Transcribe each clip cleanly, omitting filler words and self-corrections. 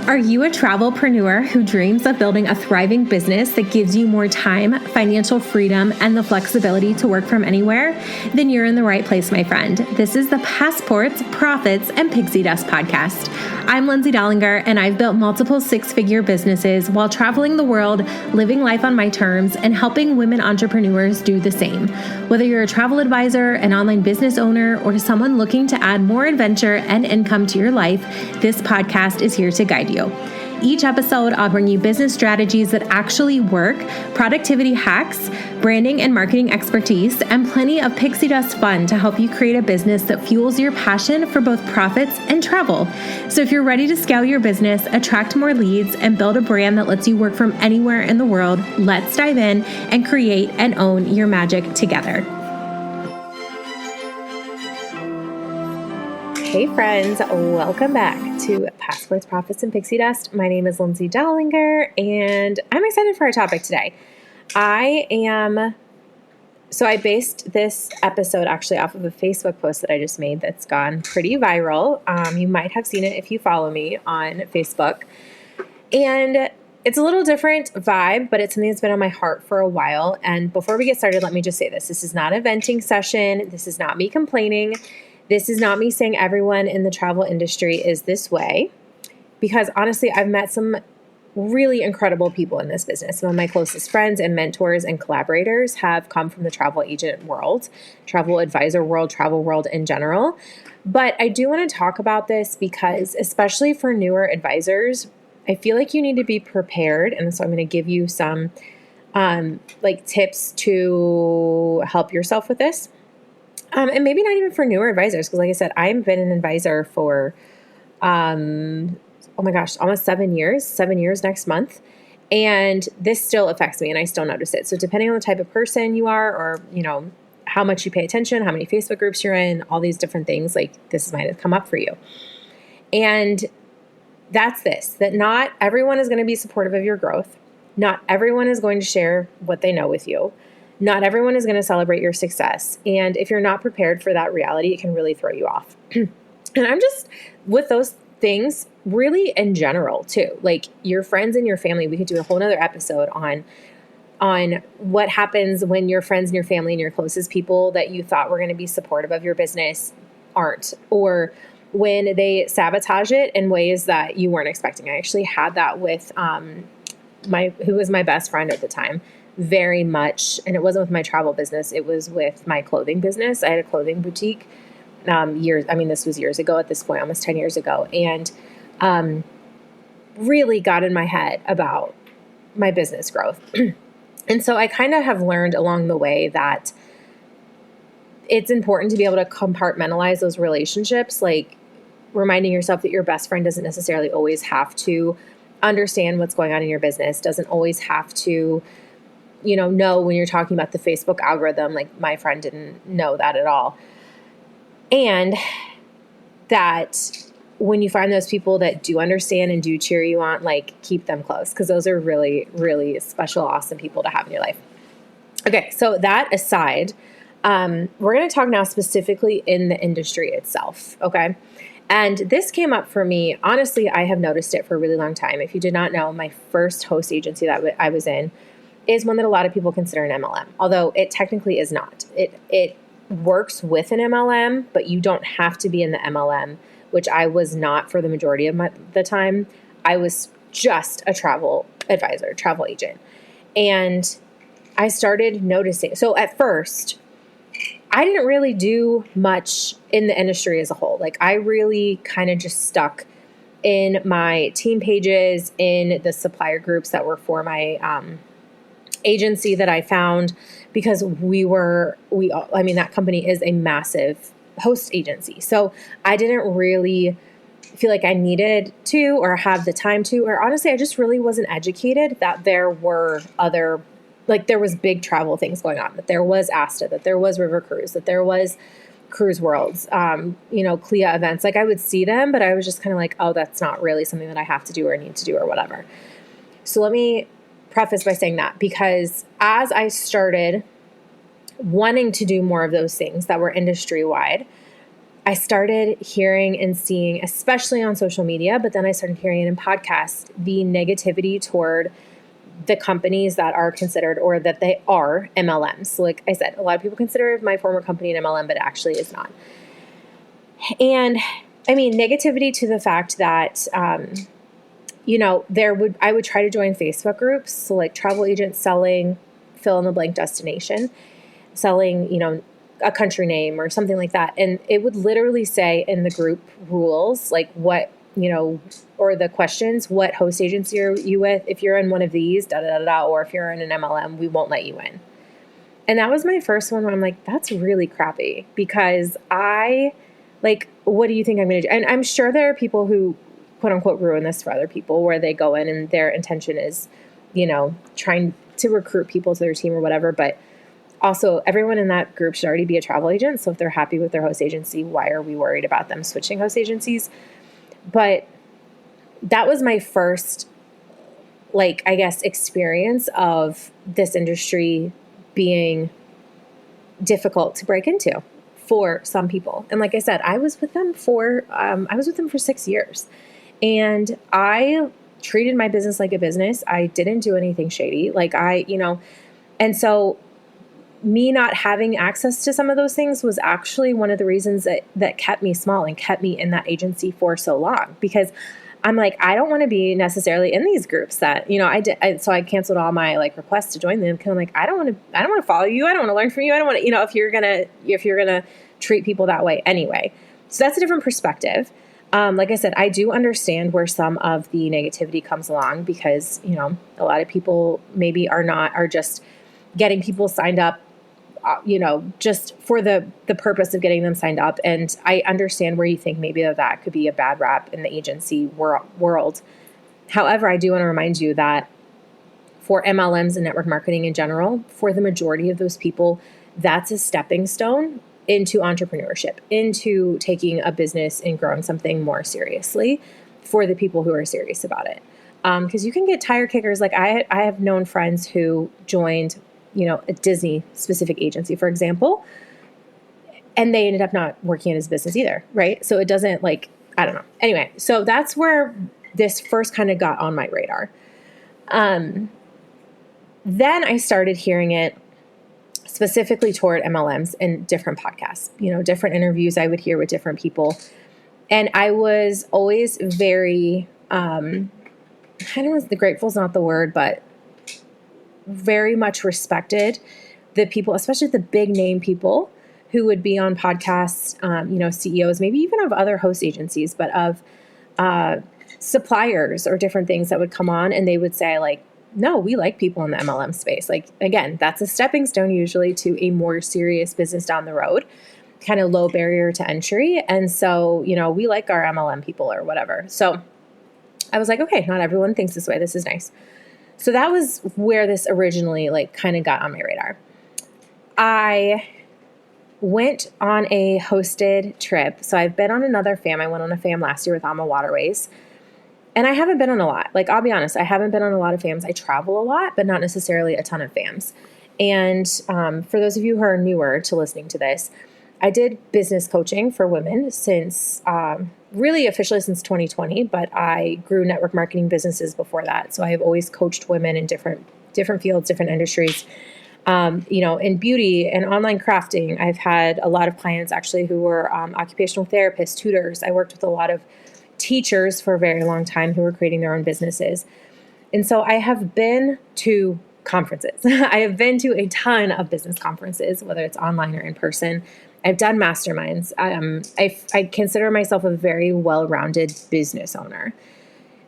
Are you a travelpreneur who dreams of building a thriving business that gives you more time, financial freedom, and the flexibility to work from anywhere? Then you're in the right place, my friend. This is the Passports, Profits, and Pixie Dust podcast. I'm Lindsay Dollinger, and I've built multiple six-figure businesses while traveling the world, living life on my terms, and helping women entrepreneurs do the same. Whether you're a travel advisor, an online business owner, or someone looking to add more adventure and income to your life, this podcast is here to guide you. Each episode, I'll bring you business strategies that actually work, productivity hacks, branding and marketing expertise, and plenty of pixie dust fun to help you create a business that fuels your passion for both profits and travel. So if you're ready to scale your business, attract more leads, and build a brand that lets you work from anywhere in the world, let's dive in and create and own your magic together. Hey friends, welcome back to Passports, Profits, and Pixie Dust. My name is Lindsay Dollinger, and I'm excited for our topic today. I based this episode actually off of a Facebook post that I just made that's gone pretty viral. You might have seen it if you follow me on Facebook. And it's a little different vibe, but it's something that's been on my heart for a while. And before we get started, let me just say this. This is not a venting session. This is not me complaining. This is not me saying everyone in the travel industry is this way, because honestly, I've met some really incredible people in this business. Some of my closest friends and mentors and collaborators have come from the travel agent world, travel advisor world, travel world in general. But I do want to talk about this because, especially for newer advisors, I feel like you need to be prepared. And so I'm going to give you some tips to help yourself with this. And maybe not even for newer advisors, because like I said, I've been an advisor for, almost 7 years next month. And this still affects me and I still notice it. So depending on the type of person you are, or, how much you pay attention, how many Facebook groups you're in, all these different things, like this might have come up for you. And that's that not everyone is going to be supportive of your growth. Not everyone is going to share what they know with you. Not everyone is going to celebrate your success. And if you're not prepared for that reality, it can really throw you off. And I'm just, with those things, really in general too, like your friends and your family, we could do a whole nother episode on what happens when your friends and your family and your closest people that you thought were going to be supportive of your business aren't, or when they sabotage it in ways that you weren't expecting. I actually had that with who was my best friend at the time. Very much. And it wasn't with my travel business. It was with my clothing business. I had a clothing boutique this was years ago at this point, almost 10 years ago. And really got in my head about my business growth. And so I kind of have learned along the way that it's important to be able to compartmentalize those relationships, like reminding yourself that your best friend doesn't necessarily always have to understand what's going on in your business, doesn't always have to know when you're talking about the Facebook algorithm. Like my friend didn't know that at all. And that when you find those people that do understand and do cheer you on, like keep them close, because those are really, really special, awesome people to have in your life. Okay, so that aside, we're going to talk now specifically in the industry itself, okay? And this came up for me. Honestly, I have noticed it for a really long time. If you did not know, my first host agency that I was in is one that a lot of people consider an MLM, although it technically is not. It works with an MLM, but you don't have to be in the MLM, which I was not for the majority of the time. I was just a travel advisor, travel agent. And I started noticing. So at first, I didn't really do much in the industry as a whole. Like I really kind of just stuck in my team pages, in the supplier groups that were for my agency that I found, because that company is a massive host agency. So I didn't really feel like I needed to, or have the time to, or honestly, I just really wasn't educated that there were other, there was big travel things going on, that there was ASTA, that there was River Cruise, that there was Cruise Worlds, CLIA events. Like I would see them, but I was just kind of like, oh, that's not really something that I have to do or need to do or whatever. So let me preface by saying that, because as I started wanting to do more of those things that were industry wide, I started hearing and seeing, especially on social media, but then I started hearing it in podcasts, the negativity toward the companies that are considered, or that they are MLMs. So like I said, a lot of people consider my former company an MLM, but it actually is not. And I mean, negativity to the fact that, I would try to join Facebook groups. So like travel agents selling fill in the blank destination, selling, a country name or something like that. And it would literally say in the group rules, like what, or the questions, what host agency are you with? If you're in one of these, or if you're in an MLM, we won't let you in. And that was my first one where I'm like, that's really crappy, because what do you think I'm going to do? And I'm sure there are people who quote unquote ruin this for other people, where they go in and their intention is, trying to recruit people to their team or whatever. But also, everyone in that group should already be a travel agent. So if they're happy with their host agency, why are we worried about them switching host agencies? But that was my first, experience of this industry being difficult to break into for some people. And like I said, I was with them for 6 years, and I treated my business like a business. I didn't do anything shady. And so me not having access to some of those things was actually one of the reasons that kept me small and kept me in that agency for so long, because I'm like, I don't want to be necessarily in these groups that, I did. So I canceled all my requests to join them, because I'm like, I don't want to follow you. I don't want to learn from you. I don't want to, if you're going to treat people that way anyway. So that's a different perspective. Like I said, I do understand where some of the negativity comes along, because, a lot of people maybe are just getting people signed up, just for the purpose of getting them signed up. And I understand where you think maybe that could be a bad rap in the agency world. However, I do want to remind you that for MLMs and network marketing in general, for the majority of those people, that's a stepping stone into entrepreneurship, into taking a business and growing something more seriously for the people who are serious about it. Because you can get tire kickers. Like I have known friends who joined a Disney specific agency, for example, and they ended up not working in his business either. Right. So it doesn't I don't know. Anyway, so that's where this first kind of got on my radar. Then I started hearing it specifically toward MLMs in different podcasts, different interviews I would hear with different people. And I was always very, I don't know if the grateful is not the word, but very much respected the people, especially the big name people who would be on podcasts, CEOs, maybe even of other host agencies, but of suppliers or different things that would come on, and they would say no, we like people in the MLM space. Again, that's a stepping stone usually to a more serious business down the road, kind of low barrier to entry. And so, we like our MLM people or whatever. So I was like, okay, not everyone thinks this way. This is nice. So that was where this originally kind of got on my radar. I went on a hosted trip. So I've been on another FAM. I went on a FAM last year with Alma Waterways. And I haven't been on a lot. I'll be honest, I haven't been on a lot of FAMs. I travel a lot, but not necessarily a ton of FAMs. And for those of you who are newer to listening to this, I did business coaching for women since really officially since 2020, but I grew network marketing businesses before that. So I have always coached women in different fields, different industries. In beauty and online crafting, I've had a lot of clients actually who were occupational therapists, tutors. I worked with a lot of teachers for a very long time who were creating their own businesses. And so I have been to conferences. I have been to a ton of business conferences, whether it's online or in person. I've done masterminds. I consider myself a very well-rounded business owner.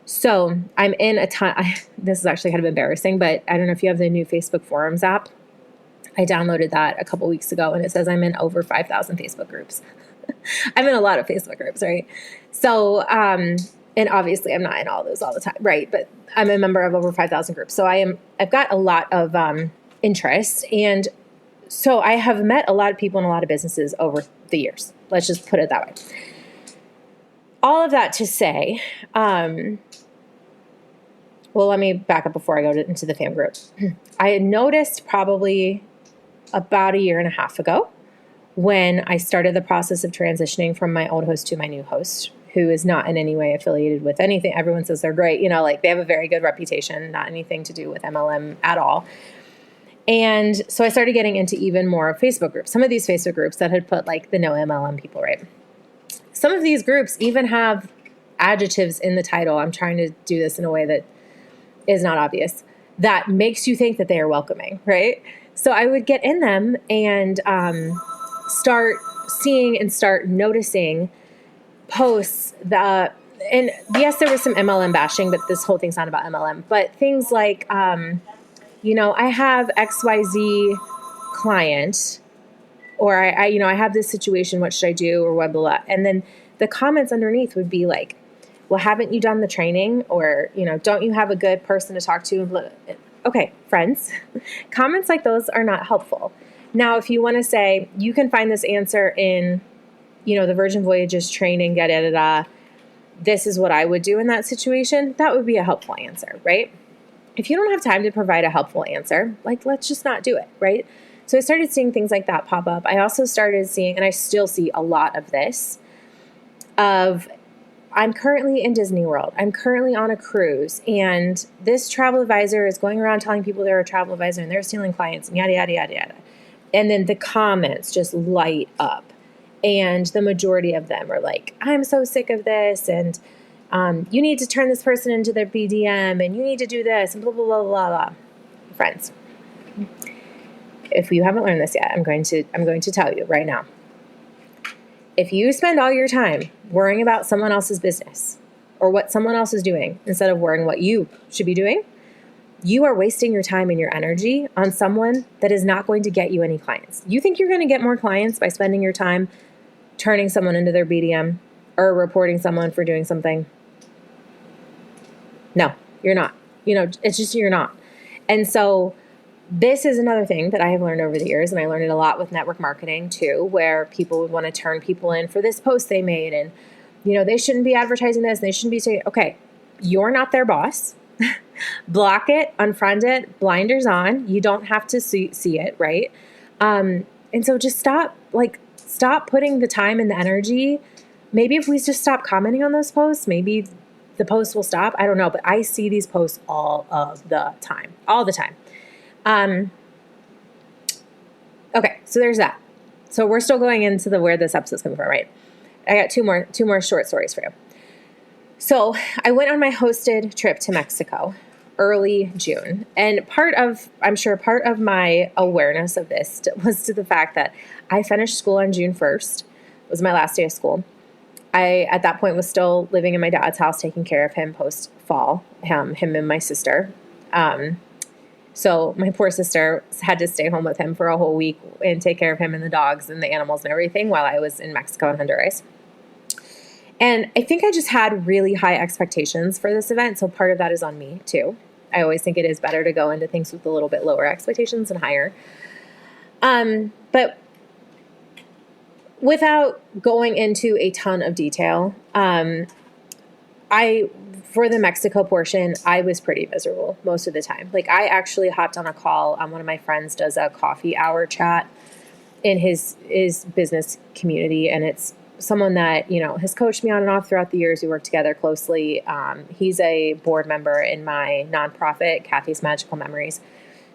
So I'm in a ton. This is actually kind of embarrassing, but I don't know if you have the new Facebook Forums app. I downloaded that a couple weeks ago, and it says I'm in over 5,000 Facebook groups. I'm in a lot of Facebook groups, right? So, and obviously I'm not in all those all the time, right? But I'm a member of over 5,000 groups. So I've got a lot of interest. And so I have met a lot of people in a lot of businesses over the years. Let's just put it that way. All of that to say, well, let me back up before I go into the FAM group. I had noticed probably about a year and a half ago when I started the process of transitioning from my old host to my new host, who is not in any way affiliated with anything. Everyone says they're great, like they have a very good reputation, not anything to do with MLM at all. And so I started getting into even more Facebook groups. Some of these Facebook groups that had put like the no MLM people, right? Some of these groups even have adjectives in the title. I'm trying to do this in a way that is not obvious, that makes you think that they are welcoming, right? So I would get in them and start seeing and start noticing posts that, and yes, there was some MLM bashing, but this whole thing's not about MLM, but things like, I have XYZ client, or I have this situation, what should I do, or what, blah, blah. And then the comments underneath would be like, well, haven't you done the training? Or, don't you have a good person to talk to? Okay, friends, comments like those are not helpful. Now, if you want to say, you can find this answer in, the Virgin Voyages training, this is what I would do in that situation, that would be a helpful answer, right? If you don't have time to provide a helpful answer, let's just not do it, right? So I started seeing things like that pop up. I also started seeing, and I still see a lot of this, I'm currently in Disney World. I'm currently on a cruise, and this travel advisor is going around telling people they're a travel advisor and they're stealing clients and yada, yada, yada, yada. And then the comments just light up. And the majority of them are like, I'm so sick of this, and you need to turn this person into their BDM, and you need to do this, and blah, blah, blah, blah, blah. Friends, if you haven't learned this yet, I'm going to tell you right now. If you spend all your time worrying about someone else's business or what someone else is doing instead of worrying what you should be doing, you are wasting your time and your energy on someone that is not going to get you any clients. You think you're going to get more clients by spending your time turning someone into their BDM or reporting someone for doing something? No, you're not. It's just you're not. And so this is another thing that I have learned over the years, and I learned it a lot with network marketing too, where people would want to turn people in for this post they made, and they shouldn't be advertising this, and they shouldn't be saying, okay, you're not their boss. Block it, unfriend it, blinders on. You don't have to see it, right? And so just stop putting the time and the energy. Maybe if we just stop commenting on those posts, maybe the posts will stop. I don't know, but I see these posts all the time. Okay, so there's that. So we're still going into where this episode's coming from, right? I got two more short stories for you. So I went on my hosted trip to Mexico early June. And part of my awareness of this was to the fact that I finished school on June 1st. It was my last day of school. I, at that point, was still living in my dad's house, taking care of him post-fall, him and my sister. So my poor sister had to stay home with him for a whole week and take care of him and the dogs and the animals and everything while I was in Mexico and Honduras. And I think I just had really high expectations for this event. So part of that is on me too. I always think it is better to go into things with a little bit lower expectations than higher. But without going into a ton of detail, for the Mexico portion, I was pretty miserable most of the time. I actually hopped on a call. One of my friends does a coffee hour chat in his business community, and it's someone that, has coached me on and off throughout the years. We work together closely. He's a board member in my nonprofit, Kathy's Magical Memories.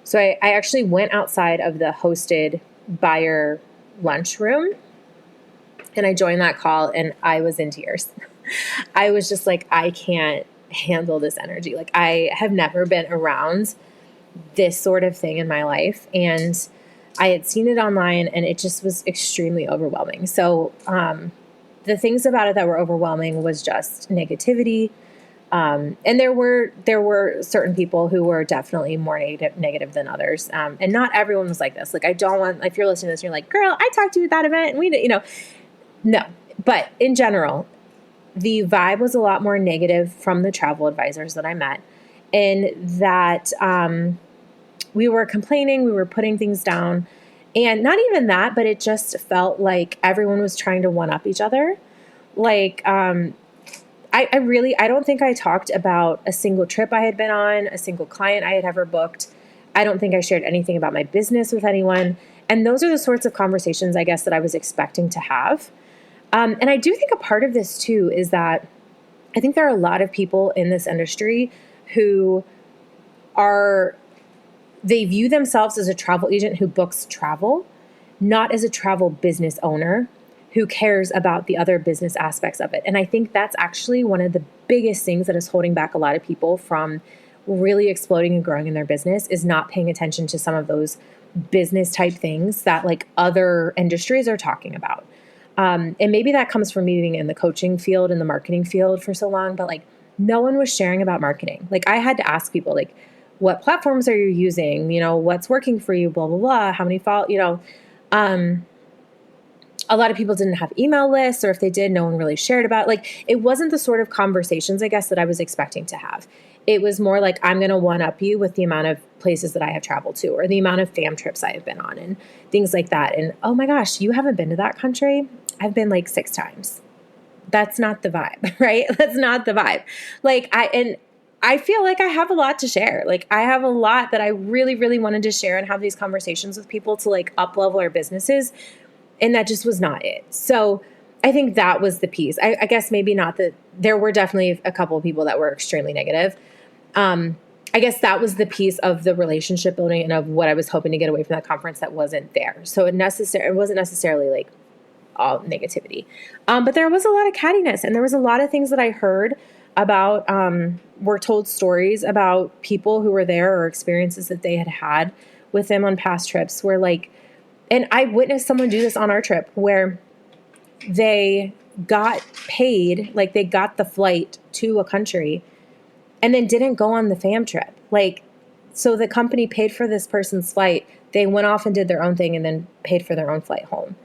So I actually went outside of the hosted buyer lunchroom, and I joined that call, and I was in tears. I was just like, I can't handle this energy. I have never been around this sort of thing in my life. And I had seen it online, and it just was extremely overwhelming. So the things about it that were overwhelming was just negativity. And there were certain people who were definitely more negative than others. And not everyone was like this. I don't want, if you're listening to this and you're like, girl, I talked to you at that event and we did, no. But in general, the vibe was a lot more negative from the travel advisors that I met, and that we were complaining, we were putting things down, and not even that, but it just felt like everyone was trying to one-up each other. I don't think I talked about a single trip I had been on, a single client I had ever booked. I don't think I shared anything about my business with anyone. And those are the sorts of conversations, I guess, that I was expecting to have. And I do think a part of this too is that I think there are a lot of people in this industry who they view themselves as a travel agent who books travel, not as a travel business owner who cares about the other business aspects of it. And I think that's actually one of the biggest things that is holding back a lot of people from really exploding and growing in their business, is not paying attention to some of those business type things that like other industries are talking about. And maybe that comes from me being in the coaching field and the marketing field for so long, but like no one was sharing about marketing. Like I had to ask people like, what platforms are you using? You know, what's working for you, blah, blah, blah. How many follow, you know, a lot of people didn't have email lists, or if they did, no one really shared about it. Like it wasn't the sort of conversations, I guess, that I was expecting to have. It was more like, I'm going to one up you with the amount of places that I have traveled to, or the amount of fam trips I have been on and things like that. And oh my gosh, you haven't been to that country? I've been like 6 times. That's not the vibe, right? That's not the vibe. Like I feel like I have a lot to share. Like I have a lot that I really, really wanted to share and have these conversations with people to like up level our businesses. And that just was not it. So I think that was the piece. I guess maybe not that there were definitely a couple of people that were extremely negative. I guess that was the piece of the relationship building and of what I was hoping to get away from that conference that wasn't there. So it wasn't necessarily like all negativity. But there was a lot of cattiness, and there was a lot of things that I heard about, were told stories about people who were there or experiences that they had had with them on past trips where like, and I witnessed someone do this on our trip where they got paid, like they got the flight to a country and then didn't go on the fam trip. Like, so the company paid for this person's flight. They went off and did their own thing and then paid for their own flight home.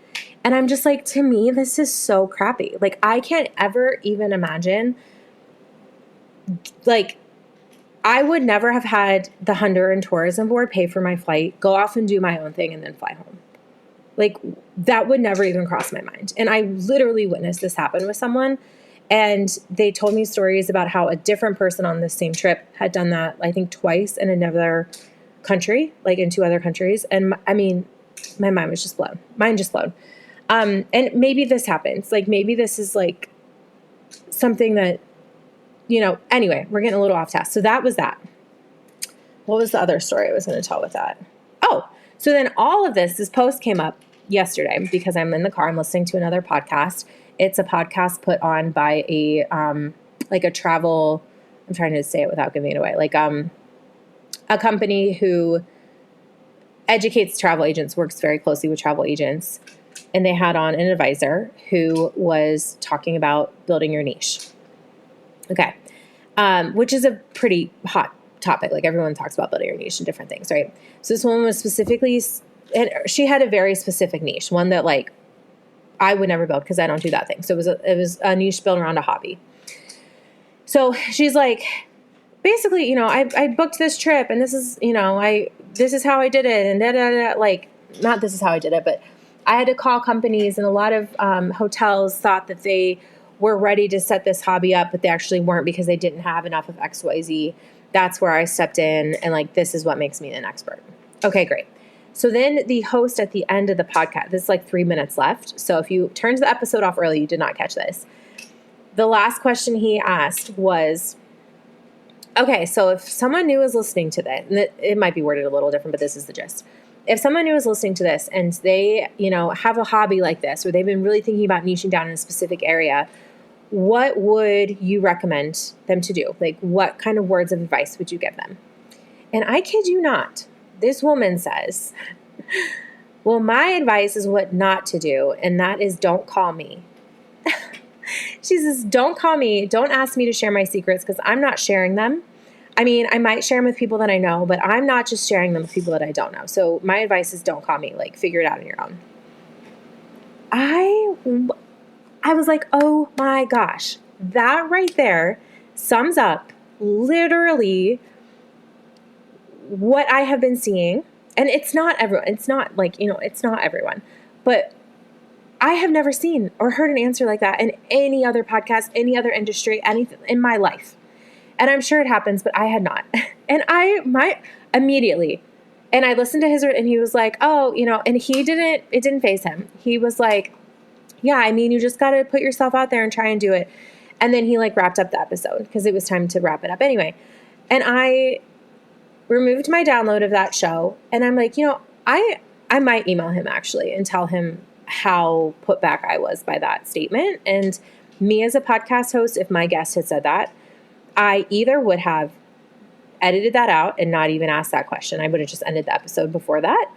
And I'm just like, to me, this is so crappy. Like, I can't ever even imagine, like, I would never have had the Honduran Tourism Board pay for my flight, go off and do my own thing, and then fly home. Like, that would never even cross my mind. And I literally witnessed this happen with someone. And they told me stories about how a different person on this same trip had done that, I think, twice in another country, like in 2 other countries. And I mean, my mind was just blown. Mine just blown. And maybe this happens. Like, maybe this is like something that, you know, anyway, we're getting a little off task. So that was that. What was the other story I was going to tell with that? Oh, so then all of this post came up yesterday because I'm in the car. I'm listening to another podcast. It's a podcast put on by a, like a travel, I'm trying to say it without giving it away, like a company who educates travel agents, works very closely with travel agents. And they had on an advisor who was talking about building your niche. Okay. Which is a pretty hot topic. Like everyone talks about building your niche and different things, right? So this woman was specifically, and she had a very specific niche, one that like I would never build because I don't do that thing. So it was a niche built around a hobby. So she's like, basically, you know, I booked this trip and this is, you know, this is how I did it. And like, not this is how I did it, but I had to call companies, and a lot of hotels thought that they were ready to set this hobby up, but they actually weren't because they didn't have enough of XYZ. That's where I stepped in, and like, this is what makes me an expert. Okay, great. So then the host at the end of the podcast, this is like 3 minutes left. So if you turned the episode off early, you did not catch this. The last question he asked was, okay, so if someone new is listening to this, and it might be worded a little different, but this is the gist. If someone new is listening to this and they, you know, have a hobby like this, or they've been really thinking about niching down in a specific area, what would you recommend them to do? Like, what kind of words of advice would you give them? And I kid you not, this woman says, well, my advice is what not to do, and that is don't call me. She says, don't call me. Don't ask me to share my secrets because I'm not sharing them. I mean, I might share them with people that I know, but I'm not just sharing them with people that I don't know. So my advice is don't call me. Like, figure it out on your own. I was like, oh my gosh, that right there sums up literally what I have been seeing. And it's not everyone. It's not like, you know, it's not everyone. But I have never seen or heard an answer like that in any other podcast, any other industry, anything in my life. And I'm sure it happens, but I had not. And immediately, And I listened to his, and he was like, oh, and it didn't faze him. He was like, yeah, I mean, you just got to put yourself out there and try and do it. And then he like wrapped up the episode because it was time to wrap it up anyway. And I removed my download of that show. And I'm like, I might email him actually and tell him how put back I was by that statement. And me as a podcast host, if my guest had said that, I either would have edited that out and not even asked that question. I would have just ended the episode before that.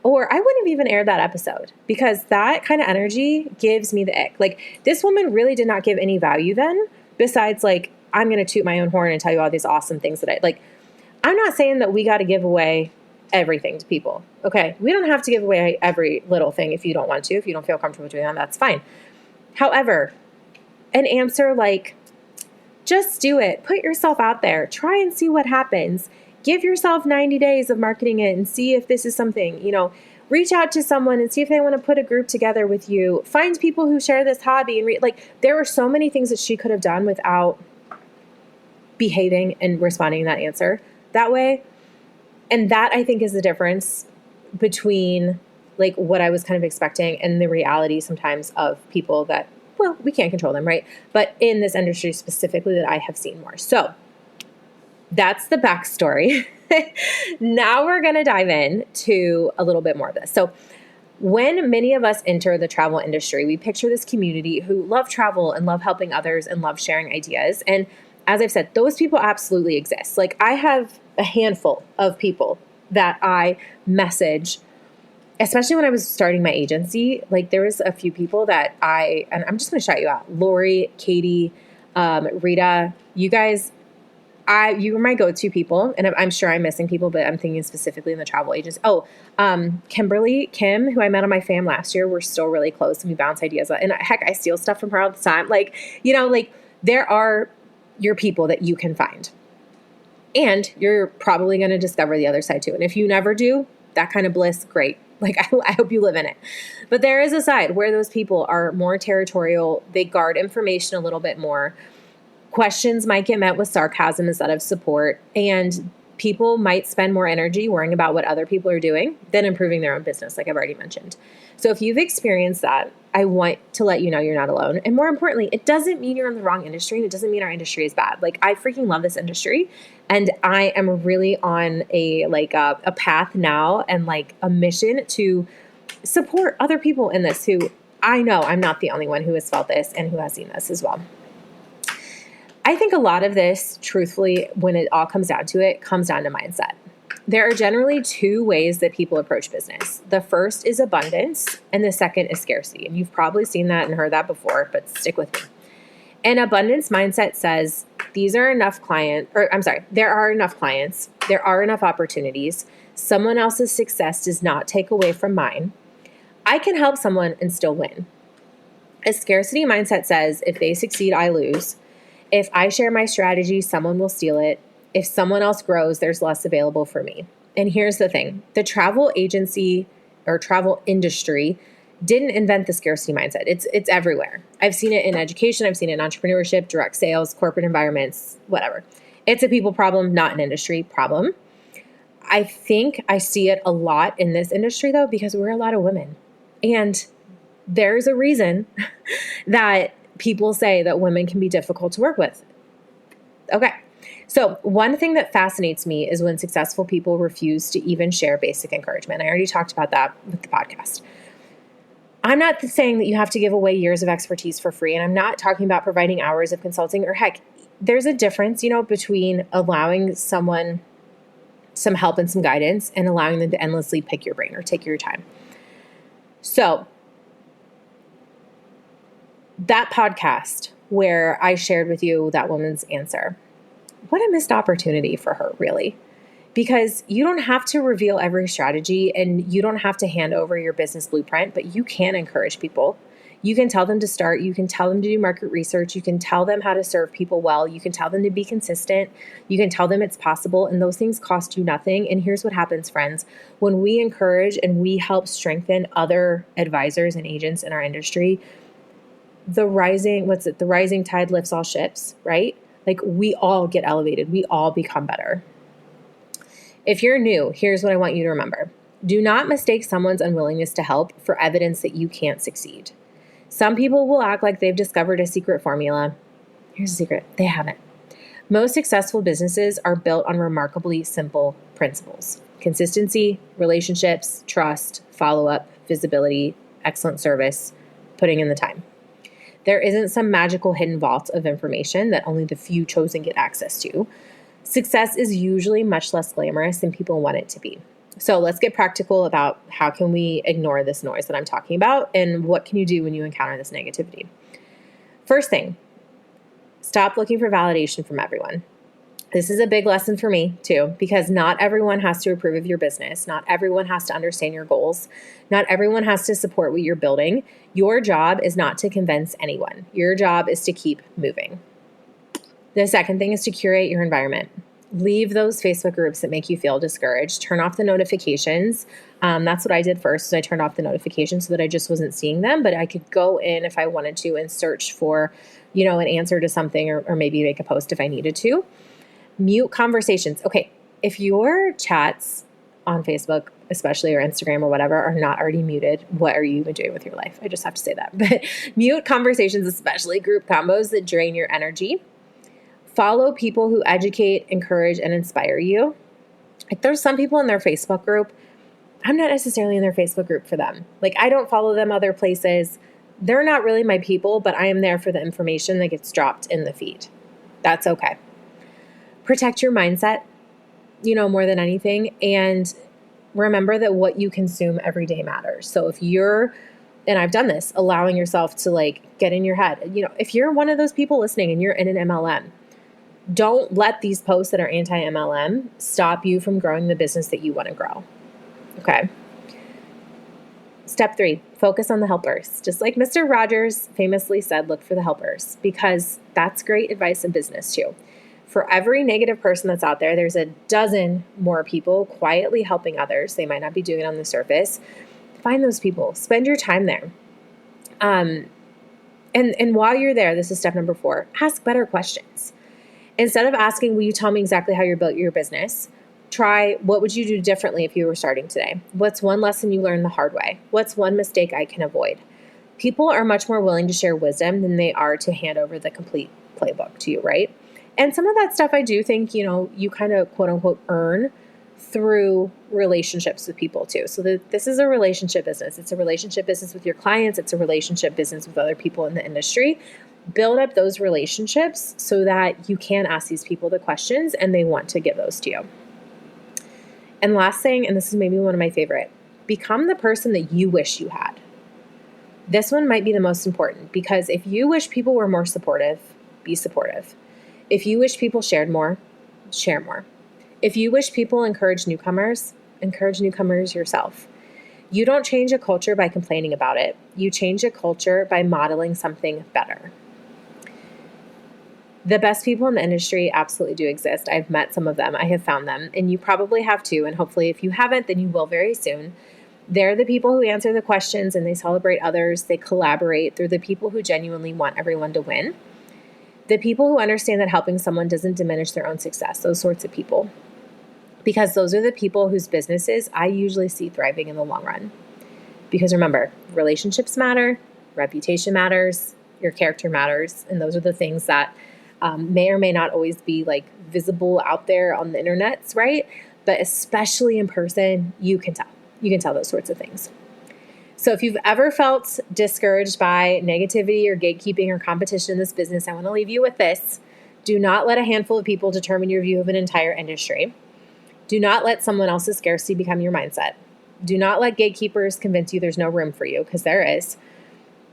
Or I wouldn't have even aired that episode because that kind of energy gives me the ick. Like, this woman really did not give any value then, besides like, I'm going to toot my own horn and tell you all these awesome things that I'm not saying that we got to give away everything to people. Okay. We don't have to give away every little thing if you don't want to. If you don't feel comfortable doing that, that's fine. However, an answer like, just do it. Put yourself out there. Try and see what happens. Give yourself 90 days of marketing it and see if this is something, reach out to someone and see if they want to put a group together with you. Find people who share this hobby and there were so many things that she could have done without behaving and responding to that answer that way. And that, I think, is the difference between like what I was kind of expecting and the reality sometimes of people that, well, we can't control them, right? But in this industry specifically that I have seen more. So that's the backstory. Now we're going to dive in to a little bit more of this. So when many of us enter the travel industry, we picture this community who love travel and love helping others and love sharing ideas. And as I've said, those people absolutely exist. Like, I have a handful of people that I message, especially when I was starting my agency. Like, there was a few people that and I'm just going to shout you out. Lori, Katie, Rita, you guys, you were my go-to people, and I'm sure I'm missing people, but I'm thinking specifically in the travel agents. Oh, Kim, who I met on my fam last year, we're still really close, and we bounce ideas. And heck, I steal stuff from her all the time. There are your people that you can find, and you're probably going to discover the other side too. And if you never do, that kind of bliss, great. Like, I hope you live in it. But there is a side where those people are more territorial. They guard information a little bit more. Questions might get met with sarcasm instead of support, and people might spend more energy worrying about what other people are doing than improving their own business, like I've already mentioned. So if you've experienced that, I want to let you know you're not alone. And more importantly, it doesn't mean you're in the wrong industry, and it doesn't mean our industry is bad. Like, I freaking love this industry, and I am really on a path now and like a mission to support other people in this who I know I'm not the only one who has felt this and who has seen this as well. I think a lot of this, truthfully, when it all comes down to it, comes down to mindset. There are generally two ways that people approach business. The first is abundance, and the second is scarcity. And you've probably seen that and heard that before, but stick with me. An abundance mindset says there are enough clients, there are enough opportunities. Someone else's success does not take away from mine. I can help someone and still win. A scarcity mindset says if they succeed, I lose. If I share my strategy, someone will steal it. If someone else grows, there's less available for me. And here's the thing. The travel agency or travel industry didn't invent the scarcity mindset. It's everywhere. I've seen it in education. I've seen it in entrepreneurship, direct sales, corporate environments, whatever. It's a people problem, not an industry problem. I think I see it a lot in this industry, though, because we're a lot of women. And there's a reason that people say that women can be difficult to work with. Okay. So one thing that fascinates me is when successful people refuse to even share basic encouragement. I already talked about that with the podcast. I'm not saying that you have to give away years of expertise for free. And I'm not talking about providing hours of consulting, or heck, there's a difference, between allowing someone some help and some guidance and allowing them to endlessly pick your brain or take your time. So that podcast where I shared with you that woman's answer, what a missed opportunity for her, really. Because you don't have to reveal every strategy and you don't have to hand over your business blueprint, but you can encourage people. You can tell them to start. You can tell them to do market research. You can tell them how to serve people well. You can tell them to be consistent. You can tell them it's possible, and those things cost you nothing. And here's what happens, friends. When we encourage and we help strengthen other advisors and agents in our industry, the rising tide lifts all ships, right? Like, we all get elevated. We all become better. If you're new, here's what I want you to remember. Do not mistake someone's unwillingness to help for evidence that you can't succeed. Some people will act like they've discovered a secret formula. Here's a secret. They haven't. Most successful businesses are built on remarkably simple principles: consistency, relationships, trust, follow-up, visibility, excellent service, putting in the time. There isn't some magical hidden vault of information that only the few chosen get access to. Success is usually much less glamorous than people want it to be. So let's get practical about how can we ignore this noise that I'm talking about, and what can you do when you encounter this negativity. First thing, stop looking for validation from everyone. This is a big lesson for me too, because not everyone has to approve of your business. Not everyone has to understand your goals. Not everyone has to support what you're building. Your job is not to convince anyone. Your job is to keep moving. The second thing is to curate your environment. Leave those Facebook groups that make you feel discouraged. Turn off the notifications. That's what I did first. I turned off the notifications so that I just wasn't seeing them, but I could go in if I wanted to and search for, an answer to something, or maybe make a post if I needed to. Mute conversations. Okay, if your chats on Facebook, especially, or Instagram or whatever, are not already muted, what are you even doing with your life? I just have to say that. But mute conversations, especially group combos that drain your energy. Follow people who educate, encourage, and inspire you. Like, there's some people in their Facebook group, I'm not necessarily in their Facebook group for them. Like, I don't follow them other places. They're not really my people, but I am there for the information that gets dropped in the feed. That's okay. Protect your mindset, more than anything. And remember that what you consume every day matters. So if you're, and I've done this, allowing yourself to get in your head, if you're one of those people listening and you're in an MLM, don't let these posts that are anti-MLM stop you from growing the business that you want to grow. Okay. Step 3, focus on the helpers. Just like Mr. Rogers famously said, look for the helpers, because that's great advice in business too. For every negative person that's out there, there's a dozen more people quietly helping others. They might not be doing it on the surface. Find those people. Spend your time there. And while you're there, this is step number 4, ask better questions. Instead of asking, will you tell me exactly how you built your business? Try, what would you do differently if you were starting today? What's one lesson you learned the hard way? What's one mistake I can avoid? People are much more willing to share wisdom than they are to hand over the complete playbook to you, right? And some of that stuff I do think, you kind of quote unquote earn through relationships with people too. So this is a relationship business. It's a relationship business with your clients. It's a relationship business with other people in the industry. Build up those relationships so that you can ask these people the questions and they want to give those to you. And last thing, and this is maybe one of my favorite, become the person that you wish you had. This one might be the most important, because if you wish people were more supportive, be supportive. If you wish people shared more, share more. If you wish people encourage newcomers yourself. You don't change a culture by complaining about it. You change a culture by modeling something better. The best people in the industry absolutely do exist. I've met some of them. I have found them, and you probably have too. And hopefully if you haven't, then you will very soon. They're the people who answer the questions and they celebrate others. They collaborate. They're the people who genuinely want everyone to win. The people who understand that helping someone doesn't diminish their own success, those sorts of people. Because those are the people whose businesses I usually see thriving in the long run. Because remember, relationships matter, reputation matters, your character matters, and those are the things that may or may not always be visible out there on the internets, right? But especially in person, you can tell. You can tell those sorts of things. So if you've ever felt discouraged by negativity or gatekeeping or competition in this business, I want to leave you with this. Do not let a handful of people determine your view of an entire industry. Do not let someone else's scarcity become your mindset. Do not let gatekeepers convince you there's no room for you, because there is.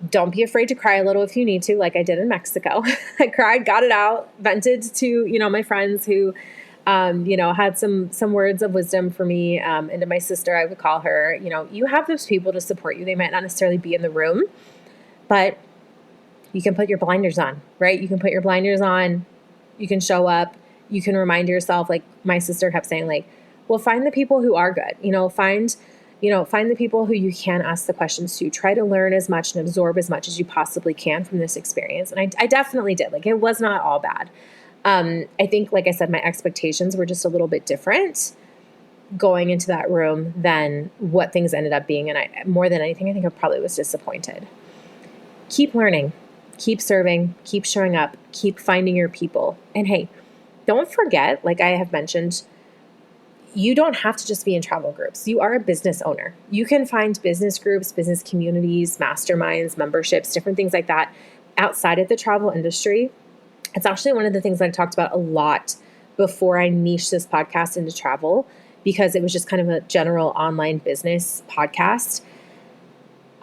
Don't be afraid to cry a little if you need to, like I did in Mexico. I cried, got it out, vented to, my friends who, had some words of wisdom for me, and to my sister, I would call her. You have those people to support you. They might not necessarily be in the room, but you can put your blinders on, right? You can put your blinders on. You can show up. You can remind yourself, like my sister kept saying, well, find the people who are good, find the people who you can ask the questions to. Try to learn as much and absorb as much as you possibly can from this experience. And I definitely did. It was not all bad. I think, like I said, my expectations were just a little bit different. going into that room than what things ended up being. And more than anything, I think I probably was disappointed. Keep learning, keep serving, keep showing up, keep finding your people. And hey, don't forget, like I have mentioned, you don't have to just be in travel groups. You are a business owner. You can find business groups, business communities, masterminds, memberships, different things like that outside of the travel industry. It's actually one of the things that I talked about a lot before I niched this podcast into travel, because it was just kind of a general online business podcast.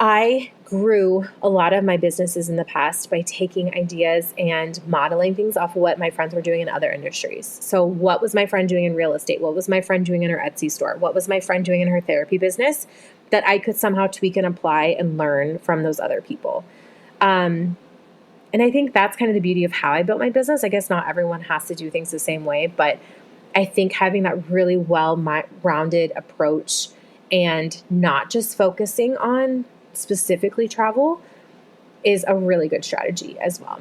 I grew a lot of my businesses in the past by taking ideas and modeling things off of what my friends were doing in other industries. So what was my friend doing in real estate? What was my friend doing in her Etsy store? What was my friend doing in her therapy business that I could somehow tweak and apply and learn from those other people? And I think that's kind of the beauty of how I built my business. I guess not everyone has to do things the same way, but I think having that really well-rounded approach and not just focusing on specifically travel is a really good strategy as well.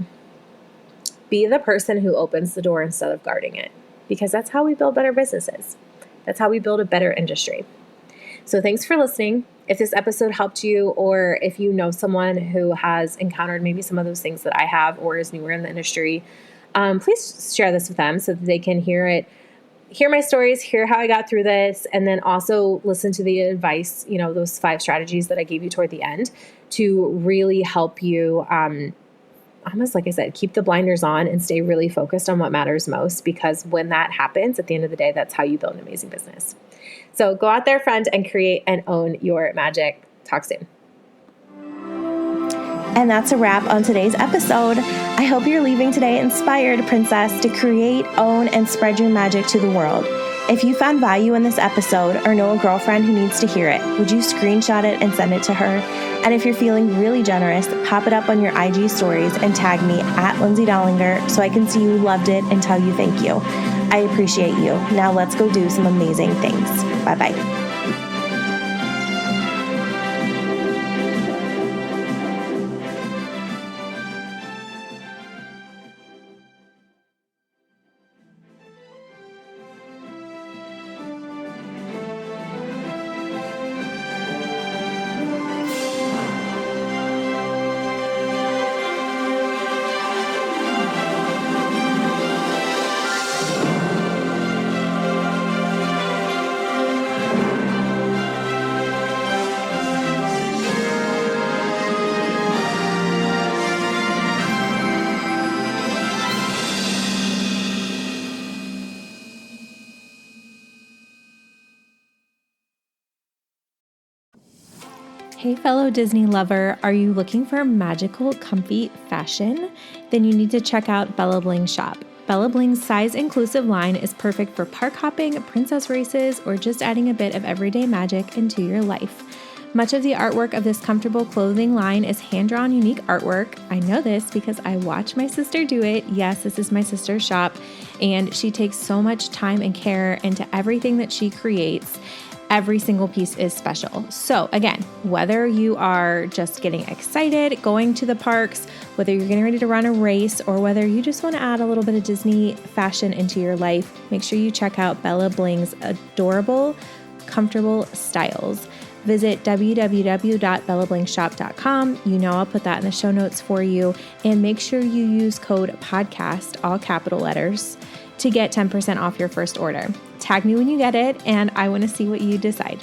Be the person who opens the door instead of guarding it, because that's how we build better businesses. That's how we build a better industry. So thanks for listening. If this episode helped you, or if you know someone who has encountered maybe some of those things that I have or is newer in the industry, please share this with them so that they can hear my stories, hear how I got through this, and then also listen to the advice, those 5 strategies that I gave you toward the end to really help you, almost like I said, keep the blinders on and stay really focused on what matters most, because when that happens, at the end of the day, that's how you build an amazing business. So go out there, friend, and create and own your magic. Talk soon. And that's a wrap on today's episode. I hope you're leaving today inspired, princess, to create, own, and spread your magic to the world. If you found value in this episode or know a girlfriend who needs to hear it, would you screenshot it and send it to her? And if you're feeling really generous, pop it up on your IG stories and tag me at Lindsay Dollinger so I can see you loved it and tell you thank you. I appreciate you. Now let's go do some amazing things. Bye-bye. Hey, fellow Disney lover, are you looking for magical, comfy fashion? Then you need to check out Bella Bling's shop. Bella Bling's size-inclusive line is perfect for park hopping, princess races, or just adding a bit of everyday magic into your life. Much of the artwork of this comfortable clothing line is hand-drawn, unique artwork. I know this because I watch my sister do it. Yes, this is my sister's shop, and she takes so much time and care into everything that she creates. Every single piece is special. So again, whether you are just getting excited, going to the parks, whether you're getting ready to run a race, or whether you just want to add a little bit of Disney fashion into your life, make sure you check out Bella Bling's adorable, comfortable styles. Visit www.bellablingshop.com. I'll put that in the show notes for you. And make sure you use code PODCAST, all capital letters, to get 10% off your first order. Tag me when you get it, and I want to see what you decide.